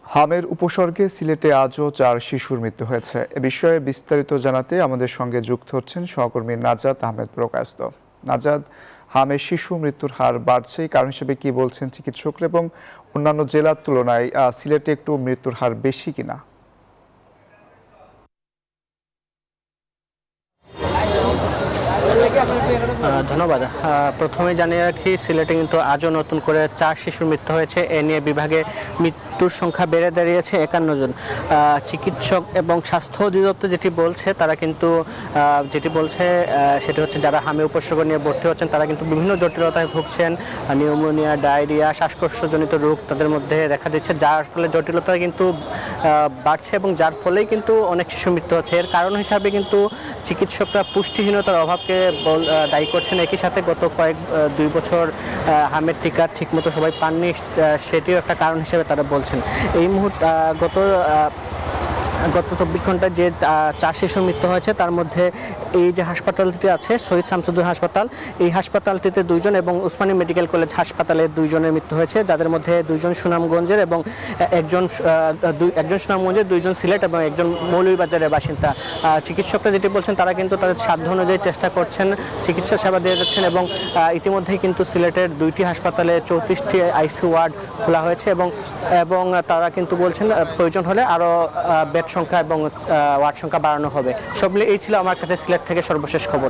হামের উপসর্গে সিলেটে আজও 4 শিশুর মৃত্যু হয়েছে। এ বিষয়ে বিস্তারিত জানাতে আমাদের সঙ্গে যুক্ত হচ্ছেন সহকর্মী নাজাত আহমেদ প্রকাশত। নাজাত, হামের শিশু মৃত্যুর হার বাড়ছে, কারণ হিসেবে কি বলছেন চিকিৎসকরা, এবং অন্যান্য জেলার তুলনায় সিলেটে একটু মৃত্যুর হার বেশি কিনা? ধন্যবাদ। প্রথমে জানিয়ে রাখি, সিলেটে কিন্তু আজও নতুন করে 4 শিশুর মৃত্যু হয়েছে। এ নিয়ে বিভাগে মৃত্যুর সংখ্যা বেড়ে দাঁড়িয়েছে 51 জন। চিকিৎসক এবং স্বাস্থ্য অধিদপ্তর যেটি বলছে সেটি হচ্ছে, যারা হামে উপসর্গ নিয়ে ভর্তি হচ্ছেন তারা কিন্তু বিভিন্ন জটিলতায় ভুগছেন। নিউমোনিয়া, ডায়রিয়া, শ্বাসকষ্টজনিত রোগ তাদের মধ্যে দেখা দিচ্ছে, যার ফলে জটিলতা কিন্তু বাড়ছে এবং যার ফলেই কিন্তু অনেক শিশু মৃত্যু হচ্ছে। এর কারণ হিসাবে কিন্তু চিকিৎসকরা পুষ্টিহীনতার অভাবকে দায়ী করছেন। একই সাথে গত 2 বছর হামের টিকা ঠিকমতো সবাই পাননি, সেটিও একটা কারণ হিসেবে তারা বলছেন। এই মুহূর্তে গত 24 ঘন্টায় যে 4 শিশুর মৃত্যু হয়েছে, তার মধ্যে এই যে হাসপাতালটি আছে শহীদ শামসুদ্দৌলা হাসপাতাল, এই হাসপাতালটিতে 2 জন এবং উসমানী মেডিকেল কলেজ হাসপাতালে 2 জনের মৃত্যু হয়েছে, যাদের মধ্যে 2 জন সুনামগঞ্জের এবং একজন সুনামগঞ্জের, 2 জন সিলেট এবং একজন মৌলভীবাজারের বাসিন্দা। চিকিৎসকরা যেটি বলছেন, তারা কিন্তু তাদের সাধ্য অনুযায়ী চেষ্টা করছেন, চিকিৎসা সেবা দিয়ে যাচ্ছেন এবং ইতিমধ্যেই কিন্তু সিলেটের 2টি হাসপাতালে 34টি আইসিইউ ওয়ার্ড খোলা হয়েছে এবং তারা কিন্তু বলছেন প্রয়োজন হলে আরও বেড সংখ্যা এবং ওয়ার্ড সংখ্যা বাড়ানো হবে। সব মিলিয়ে এই ছিল আমার কাছে সিলেট থেকে সর্বশেষ খবর।